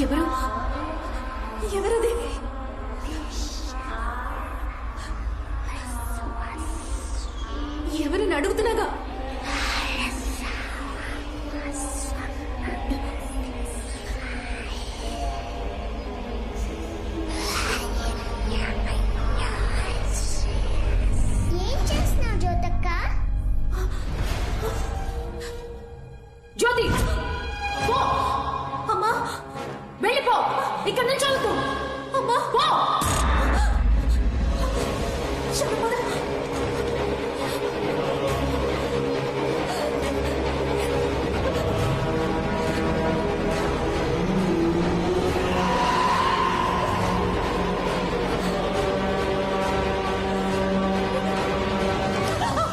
ఎవరు ఎవరది? ఎవరిని అడుగుతున్నాగా? ఏం చేస్తున్నావు జ్యోతక్క? జ్యోతి పో! అమ్మా వెళ్ళిపో, ఇక్కడ నుంచి వద్దు. అమ్మా పో! శర్మద!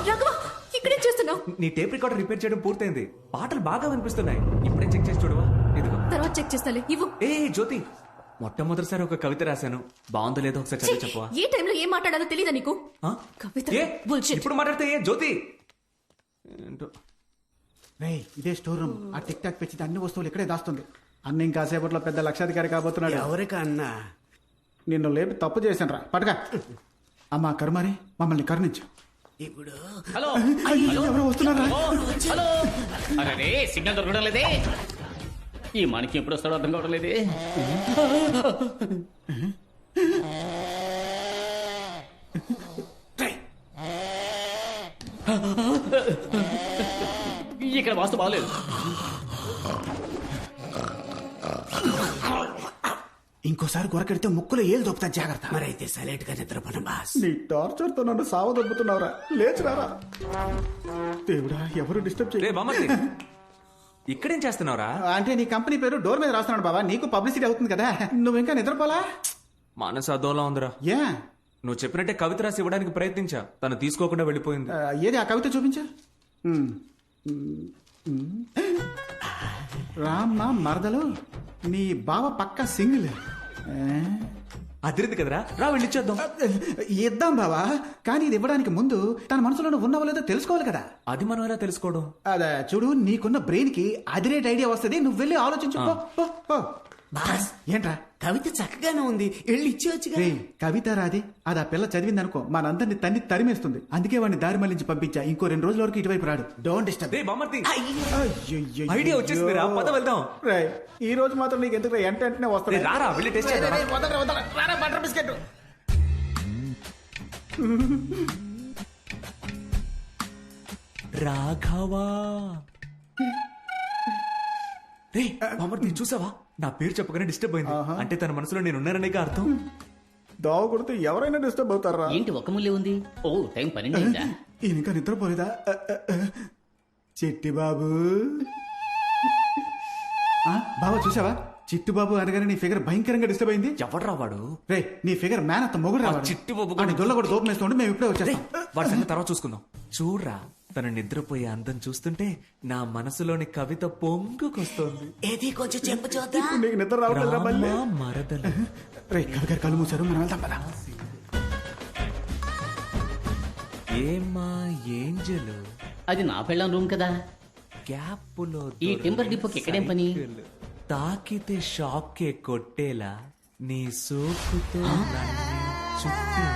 రాఘవ, ఇక్కడేం చేస్తున్నావు? నీ టేప్ రికార్డర్ రిపేర్ చేయడం పూర్తయింది. పాటలు బాగా వినిపిస్తున్నాయి. ఇప్పుడే చెక్ చేసి చూడవా? ఇదిగో. తర్వాత చెక్ చేస్తాలే, ఇవ్వు. ఏ జ్యోతి, మొట్టమొదటిసారి ఒక కవిత రాశాను. బాగుందో లేదో ఒకసారి చదివి చెప్పవా? ఏ టైంలో ఏం మాట్లాడాలో తెలీదా నీకు? ఆ? కవిత ఏ? bullshit. ఇప్పుడు మాట్లాడితే ఏ జ్యోతి? ఏంటో. రేయ్, ఇదే స్టోర్ రూమ్. ఆ టిక్ టాక్ పెంచితే అన్ని వస్తువులు ఇక్కడే దాస్తుంది. అన్న ఇంకాసేపట్లో పెద్ద లక్షాధికారి కాబోతున్నాడు. ఎవరికన్నా నిన్ను లేపి తప్పు చేశాను రా, పడగా. అమ్మా కరుమారి, మమ్మల్ని కరుణించు. ఇప్పుడు హలో అయ్యో, ఎవరో వస్తున్నారా? హలో అరే సిగ్నల్ దొరకడం లేదే. ఈ మనకి ఎప్పుడు వస్తాడో అర్థం కావడం లేదే. ఇక్కడ వాస్తు బాగలేదు. ఇంకోసారి గొరకెడితే ముక్కులో ఏలు దొప్పుతా, జాగ్రత్త. మరైతే సైలెంట్ గా నిద్రపోను బాస్. నీ టార్చర్ తో నన్ను సావ దొబ్బుతున్నావురా. లేచురారా. దేవుడా, ఎవరు డిస్టర్బ్ రే చేయ. బామ్మర్ది, ఇక్కడేం చేస్తున్నావురా? అంటే నీ కంపెనీ పేరు డోర్ మీద రాస్తున్నాడు బాబా, నీకు పబ్లిసిటీ అవుతుంది కదా. నువ్వు ఇంకా నిద్రపోలా? మనసు అదోలా ఉందిరా. ఏ నువ్వు చెప్పినట్టే కవిత రాసి ఇవ్వడానికి ప్రయత్నించా, తను తీసుకోకుండా వెళ్ళిపోయింది. ఏది ఆ కవిత చూపించా. రామ్మ మరదలు, నీ బావ పక్క సింగిల్. అదిరింది కదరా, రా వెళ్ళిచ్చేద్దాం. ఇద్దాం బావా, కానీ ఇది ఇవ్వడానికి ముందు తన మనసులో ఉన్నవో లేదో తెలుసుకోవాలి కదా. అది మనం ఎలా తెలుసుకోవడం? అదే చూడు, నీకున్న బ్రెయిన్ కి అదిరేట్ ఐడియా వస్తుంది. నువ్వు వెళ్ళి ఆలోచించు. పో, పో, పో. బాస్, ఏంట్రా? కవిత చక్కగానే ఉంది, వెళ్ళి ఇచ్చేవచ్చుగా. రే, కవిత రాది, అది ఆ పిల్ల చదివిందనుకో మనందరినీ తన్ని తరిమేస్తుంది. అందుకే వాడిని దారి మళ్ళించి పంపించా. ఇంకో 2 రోజుల వరకు ఇటువైపు రాడు. Don't disturb. రే బామ్మర్ది, అయ్యయ్యయ్యో. ఐడియా వచ్చేసిందిరా, పద వెళ్దాం. రే, ఈ రోజు మాత్రం నీకు ఎందుకు వెంటనే వస్తుంది. రే, రారా వెళ్ళి టేస్ట్ చేద్దాం. Butter biscuit. రాఘవా, రే బామ్మర్ది చూసావా? నా పేరు చెప్పగానే డిస్టర్బ్ అయింది. అంటే తన మనసులో నేను ఉన్నాననే అర్థం. దావ కొడితే ఎవరైనా డిస్టర్బ్ అవుతారా? ఏంటి ఒక ముల్లే ఉంది? ఓ టైం 12 అయిందా? ఈయన ఇంకా నిద్రపోలేదా? చిట్టి బాబు. బాబా చూసావా? చిట్టు బాబు అనగానే నీ ఫిగర్ భయంకరంగా డిస్టర్బ్ అయింది. ఎవడ్రా వాడు? రే, నీ ఫిగర్ మ్యాన్ అంత మొగుడు రా. చిట్టు బాబు అని దొల్ల కూడా దూపం వేస్తుంటే మేము ఇప్పుడే వచ్చేస్తాం. వాడి సంగతి తర్వాత చూసుకుందాం. చూడ్రా, తను నిద్రపోయే అందం చూస్తుంటే నా మనసులోని కవిత పొంగుకొస్తోంది. ఏది కొంచెం చెప్పు చూద్దాం. ఇప్పుడు నీకు నిద్ర రావట్లేదా మళ్ళీ? రామ మరదలు. రే, కవి గారు కళ్ళు మూసారు, మనం వెళ్దాం పద. ఏమా ఏంజలు, అది నా పెళ్ళం రూమ్ కదా. గ్యాప్లో ఈ టింబర్ డిపోకి ఎక్కడేం పని? తాకితే షాకే కొట్టేలా నీ సోకుతో నన్ను చుట్టేలా.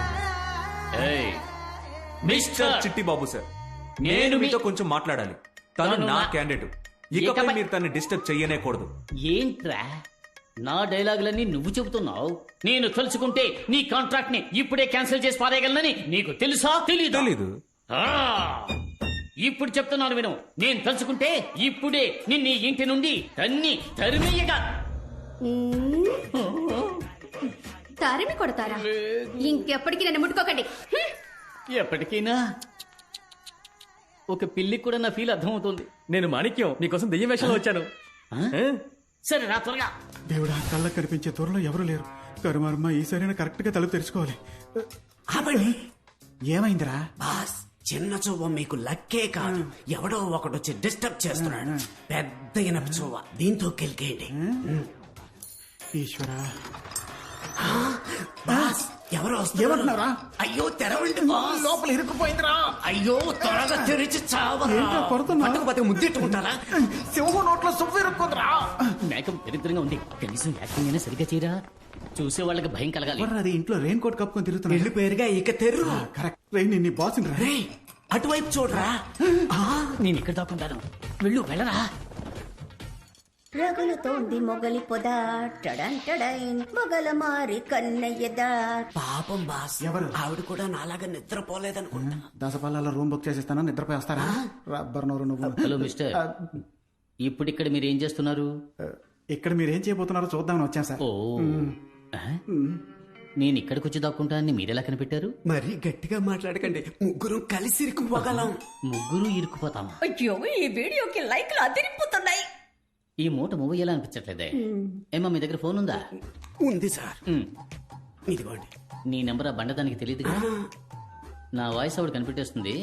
మిస్టర్ చిట్టి బాబు సార్, నేను మీతో కొంచెం మాట్లాడాలి. తను నా క్యాండిడేట్. ఇకపై మీరు తనని డిస్టర్బ్ చెయ్యనేకూడదు. ఏంట్రా నా డైలాగులన్నీ నువ్వు చెబుతున్నావు? నేను తలుచుకుంటే నీ కాంట్రాక్ట్ ని ఇప్పుడే క్యాన్సిల్ చేసి పారేయగలనని నీకు తెలుసా? తెలీదు. ఇప్పుడు చెప్తున్నాను విను. నేను తలుచుకుంటే ఇప్పుడే నిన్ను ఈ ఇంటి నుండి తరిమేయగా. తారిమి కొడతారా? ఇంకెప్పటికీ నన్ను ముట్టుకోకండి. ఎప్పటికైనా ఒక పిల్లికి కూడా నా ఫీల్ అర్థమవుతుంది. నేను మాణిక్యం, నీకోసం దెయ్యం వేషంలో వచ్చాను. సరే రా త్వరగా. దేవుడా, కళ్ళకు కనిపించే త్వరలో ఎవరు లేరు. కరుమారమ్మ, ఈసారైనా కరెక్ట్ గా తలుపు తెరుచుకోవాలి. ఏమైందిరా? బాస్, చిన్న చువ్వ మీకు లక్కే కాదు, ఎవడో ఒకడొచ్చి డిస్టర్బ్ చేస్తున్నాడు. పెద్ద ఇనప చువ్వ, దీంతో కెలికేయండి. ఈశ్వరా. బాస్, ఎవరు వస్తున్నారు? ఏమంటున్నారా? అయ్యో తెరవండి బాస్. లోపల ఇరుక్కుపోయిందిరా. అయ్యో త్వరగా తెరిచి చావరా. ఏంట్రా కొడుతున్నావ్? పట్టుకుపోతే ముద్దెట్టుకుంటారా? సింహం నోట్లో సువ్వు ఇరుక్కుందిరా. మేకప్ దరిద్రంగా ఉంది, కనీసం యాక్టింగ్ అయినా సరిగ్గా చేయరా. చూసే వాళ్ళకి భయం కలగాలి. ఎవర్రా అది ఇంట్లో రెయిన్ కోట్ కప్పుకొని తిరుగుతున్నా? ఇల్లు పేరుగా ఇక తెర్రు. కరెక్ట్. రెయిన్ నీ బాస్ రా. రే అటువైపు చూడరా. నేను ఇక్కడ దాక్కుంటాను, వెళ్ళరా. రగులుతోంది మొగలి పొద టడంటడైన్ మొగల మారి కన్నయ్యదా. పాపం బాస్. ఎవరు? ఆవిడ కూడా నాలాగా నిద్రపోలేదనుకుంటా. దసపాలలో రూమ్ బుక్ చేసిస్తాను, నిద్రపోయి వస్తారా? రబ్బర్ నోరు నువ్వు. హలో మిస్టర్, ఇప్పుడు ఇక్కడ మీరు ఏం చేస్తున్నారు? ఇక్కడ మీరు ఏం చేయబోతున్నారో చూద్దామని వచ్చాం సార్. ఓ ఆ? నేను ఇక్కడికి వచ్చి దాక్కుంటానని మీరెలా కనిపెట్టారు? మరీ గట్టిగా మాట్లాడకండి, ముగ్గురు కలిసి ఇరుక్కుపోగలం. ముగ్గురు ఇరుక్కుపోతామా? అయ్యో ఈ వీడియోకి లైక్లు అదిరిపోతున్నాయి. ఈ మూట మూవ్ అయ్యేలా అనిపించట్లేదే. ఏమా మీ దగ్గర ఫోన్ ఉందా? ఉంది సార్. ఉమ్. ఇదిగోండి. నీ నెంబర్ ఆ బండదానికి తెలియదుగా. నా వాయిస్ ఆవిడ కనిపెట్టేస్తుంది,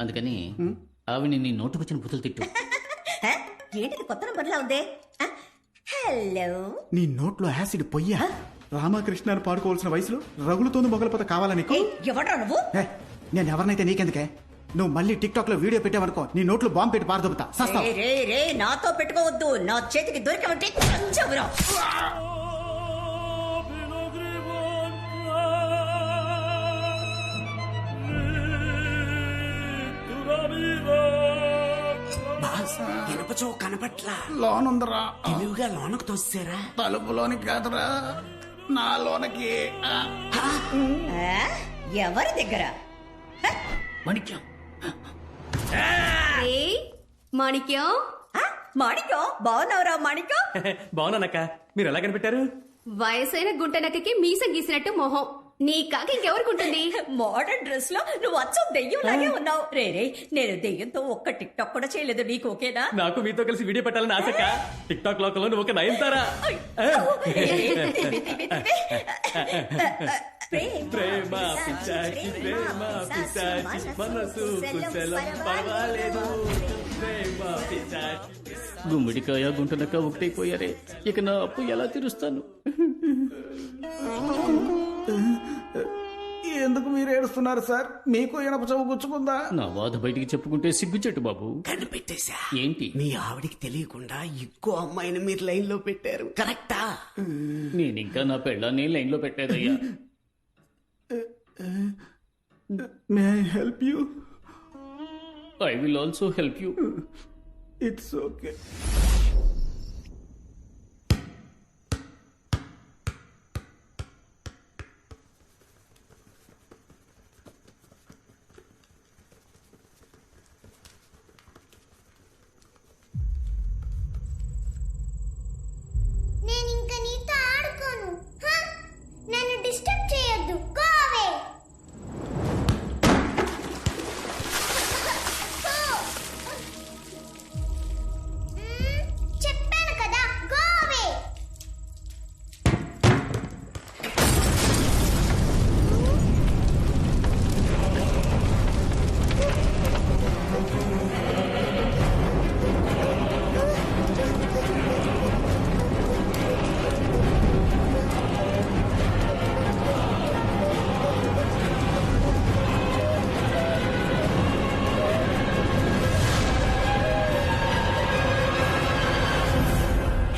అందుకని ఆవిడ నీ నోటుకొచ్చిన బుతులు తిట్టు. హ? ఏంటిది కొత్త నంబర్లా ఉంది? హలో, నీ నోట్లో యాసిడ్ పొయ్యా? రామకృష్ణ అని పాడుకోవాల్సిన వయసులో రగులుతోంది మొగల పొద కావాలా నీకు? ఎవడ్రా నువ్వు? ఏ, నేను ఎవరినైతే నీకెందుకే? నువ్వు మళ్ళీ టిక్ టాక్ లో వీడియో పెట్టావనుకో, నీ నోట్లో బాంబు పెట్టి పారదొబ్బుతా. సస్తావు. రే రే రే నాతో పెట్టుకోవద్దు, నా చేతికి దొరికమంటే చంచవురా. బాస్ ఇనపచో కనపట్లా. లోనుందరా. తెలివిగా లోనకు తోసారా. తలుపులోనికి కాదురా, నా లోనకి. ఆ? ఎవరి దగ్గర? మాణిక్యం, ఏయ్, మాణిక్యం, మాణిక్యం, బాగున్నావురా మాణిక్యం? బాగున్నానక్క, మీరు ఎలా కనిపెట్టారు? వయసైన గుంటనక్కకి మీసం గీసినట్టు మొహం. నీ కాకి ఇంకెవరికి ఉంటుంది? మోడర్న్ డ్రెస్ లో నువ్వు అచ్చం దెయ్యం లాగే ఉన్నావు. రే రే, నేను దెయ్యంతో ఒక్క టిక్ టాక్ కూడా చేయలేదు, నీకు ఓకేనా? నాకు మీతో కలిసి వీడియో పెట్టాలని ఆశక్క. టిక్ టాక్ లోకంలో నువ్వు ఒక నయనతారా. ప్రేమ పిచ్చాచి, ప్రేమ పిచ్చాచి, మనసు కుశలం పర్వాలేదు. ప్రేమ పిచ్చాచి. గుమ్మడికాయ గుంటనక్క ఒకటైపోయారే, ఇక నా అప్పు ఎలా తీరుస్తాను? ఎందుకు మీరు ఏడుస్తున్నారు సార్? మీకు ఇనప చెవు గుచ్చుకుందా? నా బాధ బయటికి చెప్పుకుంటే సిగ్గుచెట్టు బాబు. కనిపెట్టేశా. ఏంటి? మీ ఆవిడికి తెలియకుండా ఇంకో అమ్మాయిని మీరు లైన్ లో పెట్టారు. కరెక్టా? నేను ఇంకా నా పెళ్ళాన్ని లైన్ లో పెట్టేదయ్యా. May I help you? I will also help you. It's okay. నేను ఇంకా నీతో ఆడుకోను. హ? నన్ను డిస్టర్బ్ చేయొద్దు. Go away. చెప్పాను కదా, గో అవే.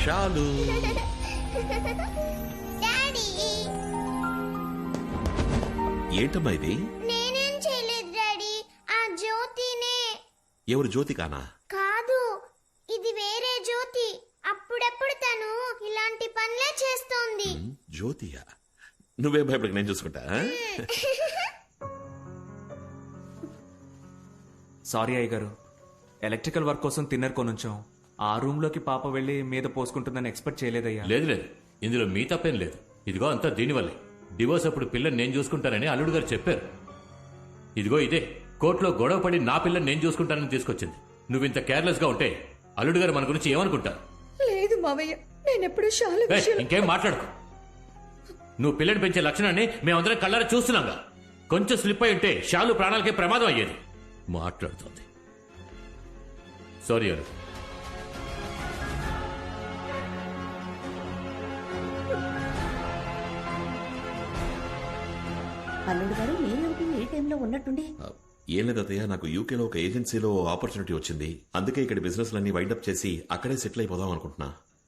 చాలు. డాడీ, ఏంటమ్మా ఇది? నేనేం చేయలేదు డాడీ. ఆ జ్యోతినే. ఎవరు జ్యోతికానా? కాదు, ఇది వేరే జ్యోతి. అప్పుడప్పుడు తను ఇలాంటి పనులే చేస్తోంది. జ్యోతియా? నువ్వేం భయపడక, నేను చూసుకుంటా. సారీ అయ్య గారు, ఎలక్ట్రికల్ వర్క్ కోసం తిన్నర్ కొనుంచాం. ఆ రూమ్ లోకి పాప వెళ్లి మీద పోసుకుంటుందని ఎక్స్పెక్ట్ చేయలేదయ్యా. లేదు లేదు, ఇందులో మీ తప్పేం లేదు. ఇదిగో అంతా దీనివల్లే. డివోర్స్ అప్పుడు పిల్లని నేను చూసుకుంటానని అల్లుడు గారు చెప్పారు. ఇదిగో ఇదే కోర్టులో గొడవ పడి నా పిల్లని నేను చూసుకుంటానని తీసుకొచ్చింది. నువ్వు ఇంత కేర్లెస్ గా ఉంటే అల్లుడు గారు మన గురించి ఏమనుకుంటారు? లేదు మావయ్య, నేనెప్పుడు శాల ఇంకేం మాట్లాడుకో. నువ్వు పిల్లని పెంచే లక్షణాన్ని మేమందరం కళ్ళారా చూస్తున్నాంగా. కొంచెం స్లిప్ అయి ఉంటే షాలు ప్రాణాలకే ప్రమాదం అయ్యేది. మాట్లాడుతుంది. సారీ అల్లుడు. టైంలో ఉన్నట్టుండి ఏం లేదు అత్తయ్య, నాకు యూకేలో ఒక ఏజెన్సీలో ఆపర్చునిటీ వచ్చింది. అందుకే ఇక్కడ బిజినెస్లన్నీ వైండప్ చేసి అక్కడే సెటిల్ అయిపోదాం అనుకుంటున్నా.